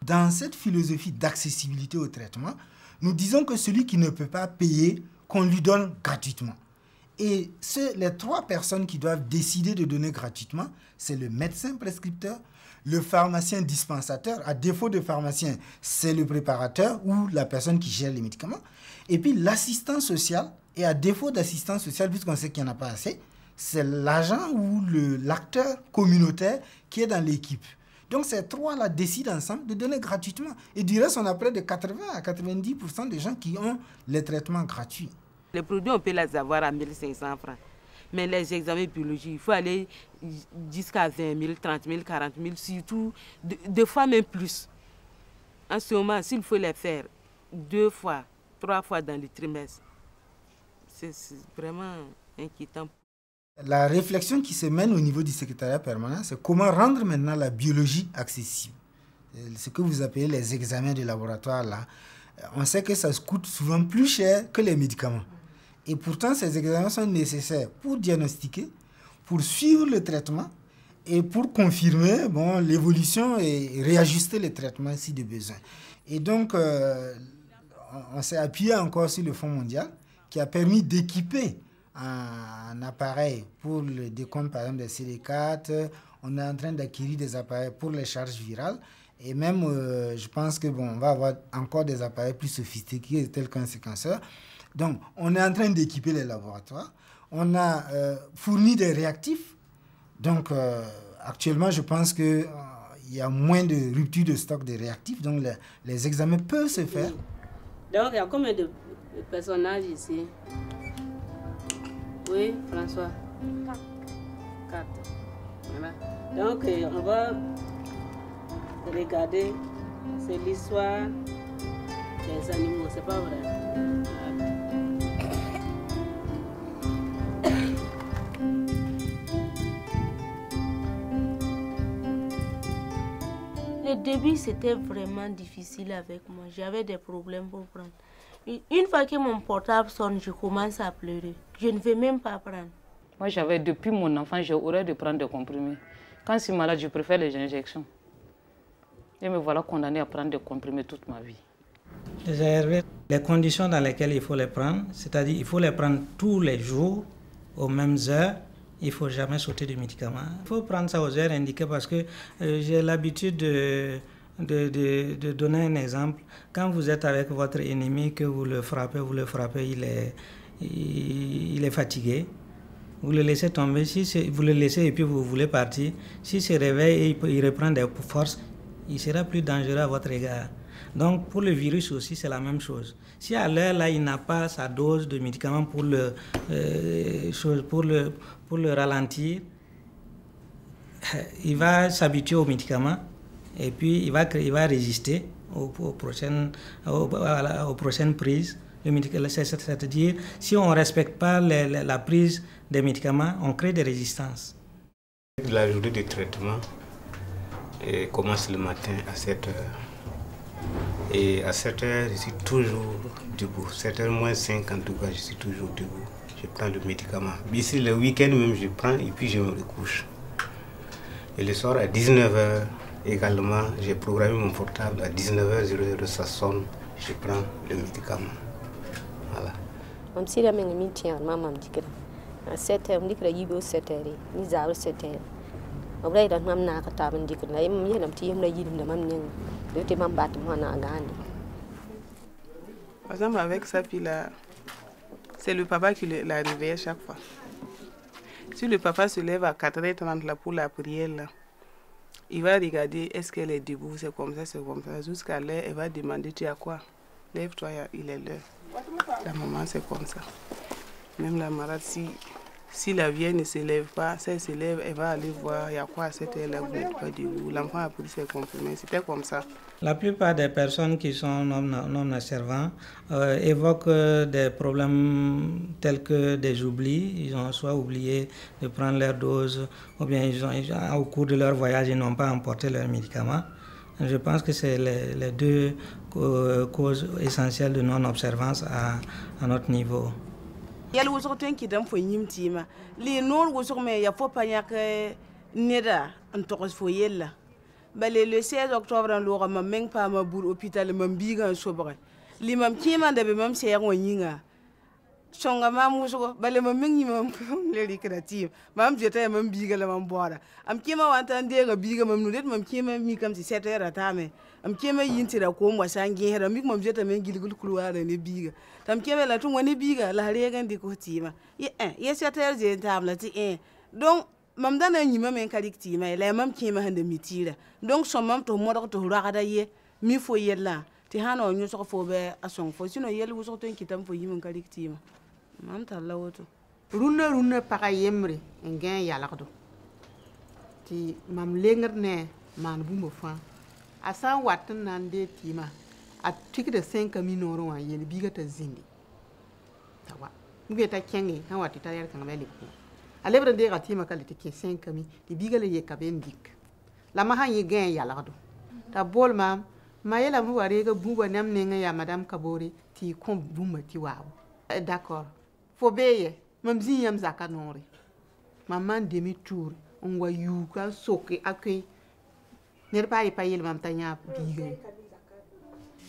dans cette philosophie d'accessibilité au traitement, nous disons que celui qui ne peut pas payer, qu'on lui donne gratuitement. Et les 3 personnes qui doivent décider de donner gratuitement, c'est le médecin prescripteur, le pharmacien dispensateur, à défaut de pharmacien, c'est le préparateur ou la personne qui gère les médicaments, et puis l'assistant social, et à défaut d'assistant social, puisqu'on sait qu'il n'y en a pas assez, c'est l'agent ou l'acteur communautaire qui est dans l'équipe. Donc ces 3-là décident ensemble de donner gratuitement. Et du reste, on a près de 80 à 90% des gens qui ont les traitements gratuits. Les produits, on peut les avoir à 1500 francs. Mais les examens biologiques, il faut aller jusqu'à 20 000, 30 000, 40 000, surtout, deux fois même plus. En ce moment, s'il faut les faire 2 fois, 3 fois dans le trimestre, c'est vraiment inquiétant. La réflexion qui se mène au niveau du secrétariat permanent, c'est comment rendre maintenant la biologie accessible. Ce que vous appelez les examens de laboratoire, là, on sait que ça coûte souvent plus cher que les médicaments. Et pourtant, ces examens sont nécessaires pour diagnostiquer, pour suivre le traitement et pour confirmer l'évolution et réajuster le traitement si de besoin. Et donc, on s'est appuyé encore sur le Fonds mondial qui a permis d'équiper un appareil pour le décompte, par exemple, des CD4. On est en train d'acquérir des appareils pour les charges virales. Et même, je pense qu'on va avoir encore des appareils plus sophistiqués, tels qu'un séquenceur. Donc, on est en train d'équiper les laboratoires. On a fourni des réactifs. Donc, actuellement, je pense qu'il y a moins de rupture de stock de réactifs. Donc, les examens peuvent se faire. Donc, il y a combien de personnages ici? Oui, François? 4. Voilà. Donc, on va regarder, c'est l'histoire des animaux, c'est pas vrai? Le début, c'était vraiment difficile avec moi. J'avais des problèmes pour prendre. Une fois que mon portable sonne, je commence à pleurer. Je ne veux même pas prendre. Moi, depuis mon enfant, j'ai horreur de prendre des comprimés. Quand je suis malade, je préfère les injections. Et me voilà condamné à prendre des comprimés toute ma vie. Les ARV, les conditions dans lesquelles il faut les prendre, c'est-à-dire il faut les prendre tous les jours, aux mêmes heures. Il ne faut jamais sauter du médicament. Il faut prendre ça aux heures indiquées parce que j'ai l'habitude de donner un exemple. Quand vous êtes avec votre ennemi, que vous le frappez, il est fatigué. Vous le laissez tomber, vous le laissez et puis vous voulez partir. S'il se réveille et il reprend des forces, il sera plus dangereux à votre égard. Donc pour le virus aussi, c'est la même chose. Si à l'heure là, il n'a pas sa dose de médicament pour le ralentir, il va s'habituer aux médicaments et puis il va résister aux prochaines prises. C'est-à-dire, si on ne respecte pas la prise des médicaments, on crée des résistances. La journée de traitement commence le matin à 7h. Et à 7h, je suis toujours debout. 7h moins 5 en tout cas, je suis toujours debout. Je prends le médicament. Ici, le week-end même, je prends et puis je me recouche. Et le soir, à 19h également, j'ai programmé mon portable. À 19h00, ça sonne, je prends le médicament. Voilà. Am sira men min tian mama mdikira. A 7h mdikira yibo 7h, ni zawo 7h. Obray dan mam na ka ta mdikira, na yim yenam ti yim na yidim na mam nyang. De te mam bat mo na gani. Par exemple, avec sa fille-là, c'est le papa qui la réveille chaque fois. Si le papa se lève à 4h30 là, pour la prière, là, il va regarder est-ce qu'elle est debout, c'est comme ça. Jusqu'à l'heure, elle va demander tu as quoi? Lève-toi, il est l'heure. La maman, c'est comme ça. Même la malade, si la vieille ne se lève pas, si elle se lève, elle va aller voir il y a quoi à cette heure-là, vous n'êtes pas debout. L'enfant a pris ses comprimés, c'était comme ça. La plupart des personnes qui sont non servants évoquent des problèmes tels que des oublis. Ils ont soit oublié de prendre leur dose, ou bien au cours de leur voyage, ils n'ont pas emporté leurs médicaments. Je pense que c'est les deux causes essentielles de non-observance à notre niveau. Yel wosok ten ki dam fo nyim tima li non wosok me ya fo pa yak neda an to fo yella Le 16 octobre, on a même pas ma boule hôpital, mam biga sobre. Li mam kima de mam ser wonyinga. Songa mam muso bale mam mingi mam le recreative. Mam jeta mam biga la mam boara. Am kima wanta ndega biga mam nudet mam kima mi kam si 7 heures atame. Am kima yintira ko mo sangi hera mi mam jeta men gilgul kulwara ne biga. Tam kima la tun woni biga la rega ndi ko tima. Ye 7 heures je tam la ti donc mam dana nyima men kalikti ma la mam kima hande mitira donc son mam to modo to ragada ye mi fo yella ti hano nyu so fo be ason fo sino yel wo so to kitam fo yima kalikti ma mam ta lawoto runa para yemre ngen yalakdo ti mam lenger ne man bu mo fa asan watin nan de tima a tik de 5 minoro wa yel biga ta zindi tawa ngeta kenge han wati ta yer kan bele a lebre de gati ma kalite ke 5 kami di bigale ye kaben dik la ma han ye gen ya lagdo ta bol ma yela mu ware ga buba nam ne nga ya madame kabori ti kon buma ti wawo d'accord fo beye mam zin yam zakanori maman demi tour on wa yu ka soke akay ner pa yi pa yel mam tanya bigale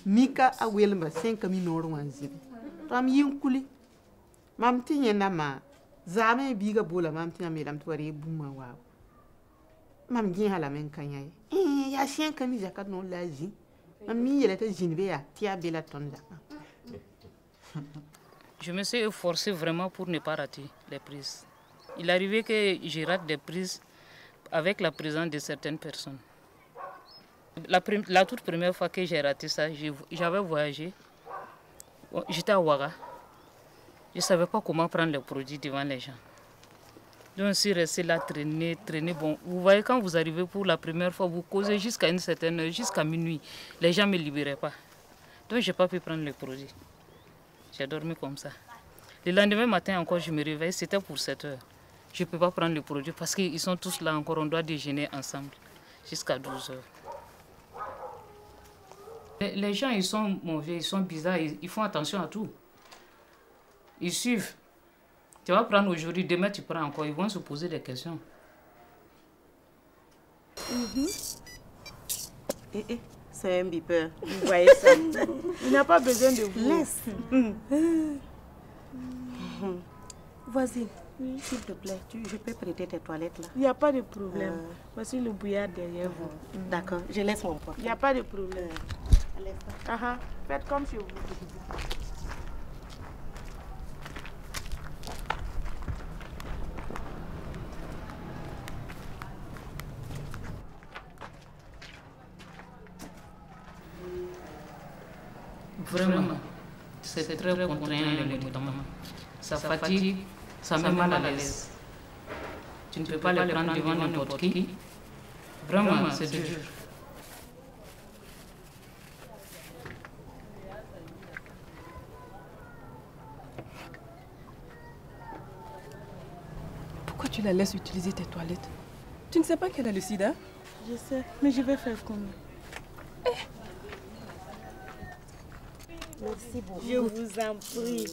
mika a welma 5 kami noro wanzi tam yin kuli mam tinye na ma zame biga bola mam tia melam twari buma wa mam gin hala men kanya ya chien kan jaka non laji mam mi yele ta jinbe ya tia bela ton jaka. Je me suis efforcée vraiment pour ne pas rater les prises. Il arrivait que je rate des prises avec la présence de certaines personnes. La toute première fois que j'ai raté ça, j'avais voyagé, j'étais à Ouaga. Je ne savais pas comment prendre les produits devant les gens. Donc je suis restée là, traîner. Bon, vous voyez, quand vous arrivez pour la première fois, vous causez jusqu'à une certaine heure, jusqu'à minuit. Les gens ne me libéraient pas. Donc je n'ai pas pu prendre les produits. J'ai dormi comme ça. Le lendemain matin encore, je me réveille, c'était pour 7 heures. Je ne peux pas prendre les produits parce qu'ils sont tous là encore, on doit déjeuner ensemble jusqu'à 12 heures. Les gens, ils sont mauvais, ils sont bizarres, ils font attention à tout. Ils suivent. Tu vas prendre aujourd'hui, demain tu prends encore. Ils vont se poser des questions. C'est un beeper. Vous voyez ça? Il n'a pas besoin de vous. Laisse. Voisine, s'il te plaît, je peux prêter tes toilettes là? Il n'y a pas de problème. Voici le bouillard derrière vous. D'accord, je laisse mon porte. Il n'y a pas de problème. Faites comme chez vous. Vraiment, c'est très contraignant le médicament. Ça fatigue, ça met mal à l'aise. Tu ne peux pas le prendre devant n'importe qui. Vraiment, c'est dur. Pourquoi tu la laisses utiliser tes toilettes? Tu ne sais pas qu'elle a le sida? Je sais, mais je vais faire comment? Merci beaucoup. Je vous en prie.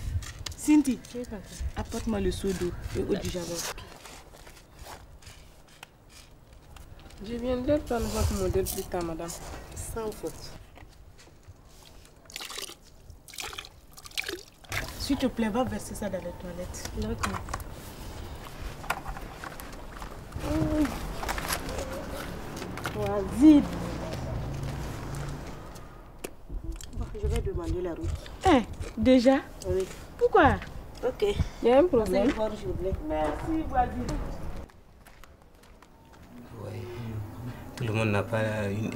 Cindy, apporte-moi le seau d'eau et eau du javel. Je viendrai prendre votre modèle plus tard, madame. Sans faute. S'il te plaît, va verser ça dans les toilettes. D'accord. Vas-y. Je vais demander la route. Hein? Déjà? Oui. Pourquoi? Ok. Il y a un problème. Merci, voisine. Tout le monde n'a pas une